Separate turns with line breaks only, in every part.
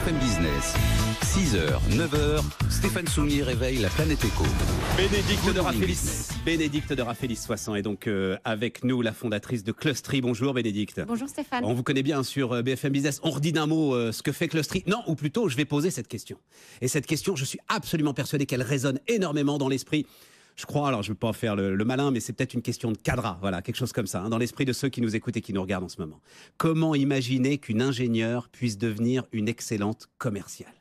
BFM Business, 6h, 9h, Stéphane Soumier réveille la planète éco.
Bénédicte de Raphélis-Soissons est donc avec nous, la fondatrice de Clustry. Bonjour Bénédicte.
Bonjour Stéphane.
On vous connaît bien sur BFM Business. On redit d'un mot ce que fait Clustry. Non, ou plutôt, je vais poser cette question. Et cette question, je suis absolument persuadé qu'elle résonne énormément dans l'esprit. Je crois, alors je ne veux pas faire le malin, mais c'est peut-être une question de cadre, voilà, quelque chose comme ça, dans l'esprit de ceux qui nous écoutent et qui nous regardent en ce moment. Comment imaginer qu'une ingénieure puisse devenir une excellente commerciale ?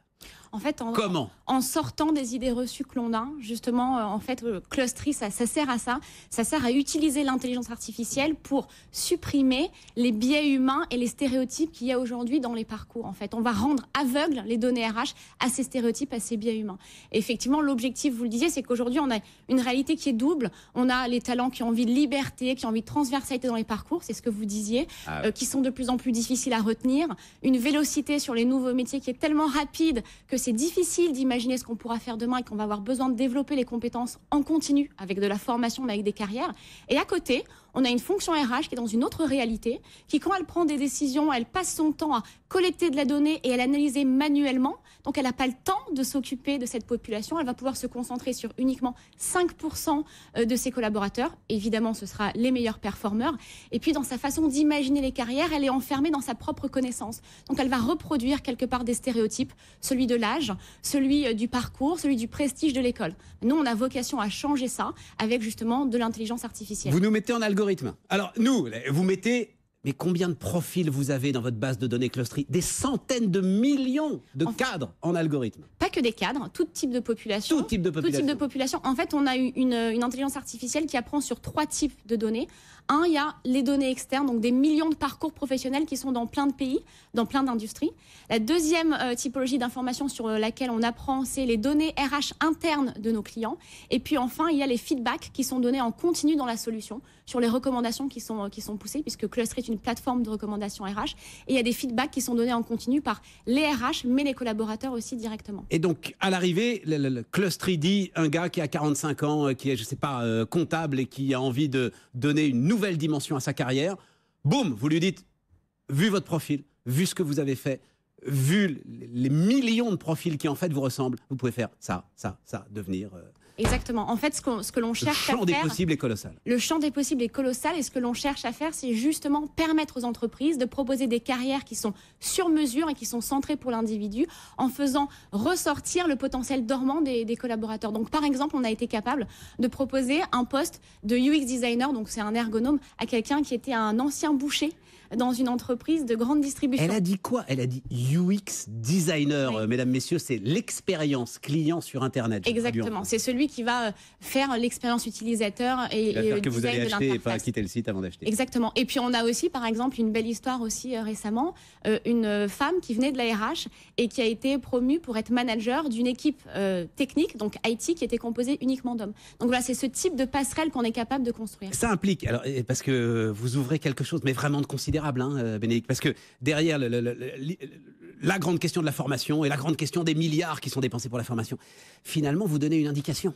En fait,
Comment ?
En sortant des idées reçues que l'on a, justement, Clustry, ça sert à ça. Ça sert à utiliser l'intelligence artificielle pour supprimer les biais humains et les stéréotypes qu'il y a aujourd'hui dans les parcours. En fait, on va rendre aveugles les données RH à ces stéréotypes, à ces biais humains. Et effectivement, l'objectif, vous le disiez, c'est qu'aujourd'hui, on a une réalité qui est double. On a les talents qui ont envie de liberté, qui ont envie de transversalité dans les parcours, c'est ce que vous disiez, qui sont de plus en plus difficiles à retenir. Une vélocité sur les nouveaux métiers qui est tellement rapide que c'est difficile d'imaginer ce qu'on pourra faire demain et qu'on va avoir besoin de développer les compétences en continu avec de la formation mais avec des carrières. Et à côté, on a une fonction RH qui est dans une autre réalité, qui quand elle prend des décisions, elle passe son temps à collecter de la donnée et à l'analyser manuellement. Donc elle n'a pas le temps de s'occuper de cette population. Elle va pouvoir se concentrer sur uniquement 5% de ses collaborateurs. Évidemment, ce sera les meilleurs performeurs. Et puis dans sa façon d'imaginer les carrières, elle est enfermée dans sa propre connaissance. Donc elle va reproduire quelque part des stéréotypes, celui de l'âge, celui du parcours, celui du prestige de l'école. Nous, on a vocation à changer ça avec justement de l'intelligence artificielle.
Vous nous mettez en algorithme. Alors nous, vous mettez... Mais combien de profils vous avez dans votre base de données Clustry ? Des centaines de millions de cadres en algorithme.
Pas que des cadres, tout type de population.
Tout type de population.
En fait, on a une intelligence artificielle qui apprend sur 3 types de données. Un, il y a les données externes, donc des millions de parcours professionnels qui sont dans plein de pays, dans plein d'industries. La deuxième typologie d'information sur laquelle on apprend, c'est les données RH internes de nos clients. Et puis enfin, il y a les feedbacks qui sont donnés en continu dans la solution sur les recommandations qui sont poussées, puisque Clustry est une plateforme de recommandations RH. Et il y a des feedbacks qui sont donnés en continu par les RH, mais les collaborateurs aussi directement.
Et donc, à l'arrivée, le Clustry dit un gars qui a 45 ans, qui est, je sais pas, comptable et qui a envie de donner une nouvelle dimension à sa carrière. Boum, vous lui dites, vu votre profil, vu ce que vous avez fait, vu les millions de profils qui en fait vous ressemblent, vous pouvez faire ça, devenir...
Exactement. En fait, ce que l'on cherche à faire...
Le champ des possibles est colossal.
Le champ des possibles est colossal et ce que l'on cherche à faire, c'est justement permettre aux entreprises de proposer des carrières qui sont sur mesure et qui sont centrées pour l'individu en faisant ressortir le potentiel dormant des collaborateurs. Donc, par exemple, on a été capable de proposer un poste de UX designer, donc c'est un ergonome, à quelqu'un qui était un ancien boucher dans une entreprise de grande distribution.
Elle a dit quoi ? Elle a dit UX designer, oui. Mesdames, messieurs, c'est l'expérience client sur Internet.
Exactement, c'est celui qui va faire l'expérience utilisateur et le
que vous allez
design de
acheter et
l'interface.
pas quitter le site avant d'acheter.
Exactement. Et puis on a aussi, par exemple, une belle histoire aussi récemment, une femme qui venait de la RH et qui a été promue pour être manager d'une équipe technique, donc IT, qui était composée uniquement d'hommes. Donc voilà, c'est ce type de passerelle qu'on est capable de construire.
Ça implique, alors, parce que vous ouvrez quelque chose, mais vraiment de considérable, Bénédicte, parce que derrière la grande question de la formation et la grande question des milliards qui sont dépensés pour la formation, finalement, vous donnez une indication.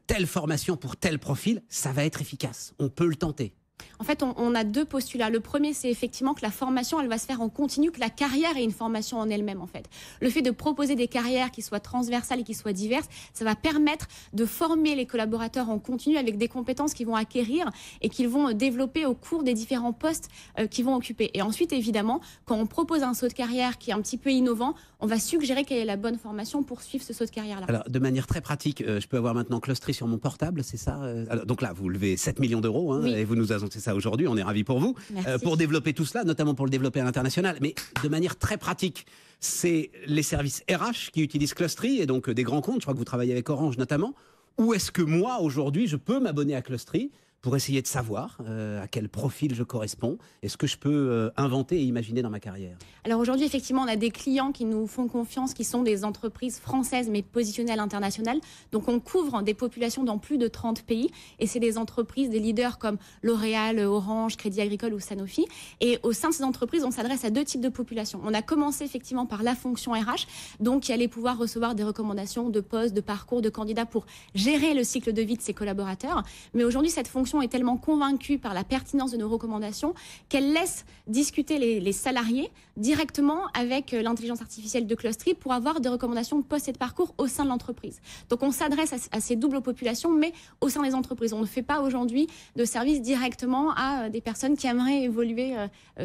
Telle formation pour tel profil, ça va être efficace. On peut le tenter.
En fait, on a 2 postulats. Le premier, c'est effectivement que la formation, elle va se faire en continu, que la carrière est une formation en elle-même, en fait. Le fait de proposer des carrières qui soient transversales et qui soient diverses, ça va permettre de former les collaborateurs en continu avec des compétences qu'ils vont acquérir et qu'ils vont développer au cours des différents postes qu'ils vont occuper. Et ensuite, évidemment, quand on propose un saut de carrière qui est un petit peu innovant, on va suggérer quelle est la bonne formation pour suivre ce saut de carrière-là.
Alors, de manière très pratique, je peux avoir maintenant Clustry sur mon portable, c'est ça ? Alors, donc là, vous levez 7 millions d'euros, hein, oui. Et vous nous annoncez ça aujourd'hui, on est ravis pour vous, pour développer tout cela, notamment pour le développer à l'international. Mais de manière très pratique, c'est les services RH qui utilisent Clustry, et donc des grands comptes, je crois que vous travaillez avec Orange notamment. Ou est-ce que moi, aujourd'hui, je peux m'abonner à Clustry pour essayer de savoir à quel profil je corresponds et ce que je peux inventer et imaginer dans ma carrière?
Alors aujourd'hui, effectivement, on a des clients qui nous font confiance, qui sont des entreprises françaises mais positionnées à l'international. Donc on couvre des populations dans plus de 30 pays et c'est des entreprises, des leaders comme L'Oréal, Orange, Crédit Agricole ou Sanofi. Et au sein de ces entreprises, on s'adresse à 2 types de populations. On a commencé effectivement par la fonction RH, donc qui allait pouvoir recevoir des recommandations de postes, de parcours, de candidats pour gérer le cycle de vie de ses collaborateurs. Mais aujourd'hui, cette fonction direction est tellement convaincue par la pertinence de nos recommandations qu'elle laisse discuter les salariés directement avec l'intelligence artificielle de Clostry pour avoir des recommandations de poste et de parcours au sein de l'entreprise. Donc on s'adresse à ces doubles populations, mais au sein des entreprises. On ne fait pas aujourd'hui de service directement à des personnes qui aimeraient évoluer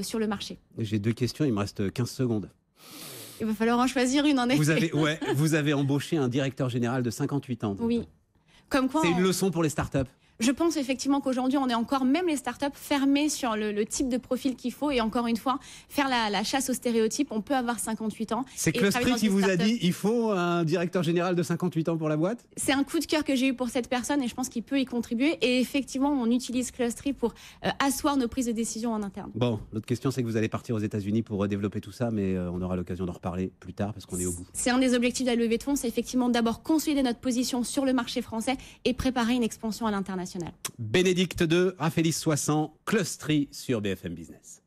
sur le marché.
J'ai 2 questions, il me reste 15 secondes.
Il va falloir en choisir une, en effet.
Vous avez embauché un directeur général de 58 ans.
Oui. Comme quoi,
c'est une leçon pour les startups.
Je pense effectivement qu'aujourd'hui, on est encore, même les startups, fermées sur le type de profil qu'il faut. Et encore une fois, faire la chasse aux stéréotypes, on peut avoir 58 ans.
C'est Clostry qui vous a dit il faut un directeur général de 58 ans pour la boîte?
C'est un coup de cœur que j'ai eu pour cette personne et je pense qu'il peut y contribuer. Et effectivement, on utilise Clostry pour asseoir nos prises de décision en interne.
Bon, l'autre question, c'est que vous allez partir aux États-Unis pour développer tout ça, mais on aura l'occasion d'en reparler plus tard parce qu'on est au bout.
C'est un des objectifs de la levée de fonds, c'est effectivement d'abord consolider notre position sur le marché français et préparer une expansion à l'international.
Bénédicte 2, Raphaëlis Soissant, Clostry sur BFM Business.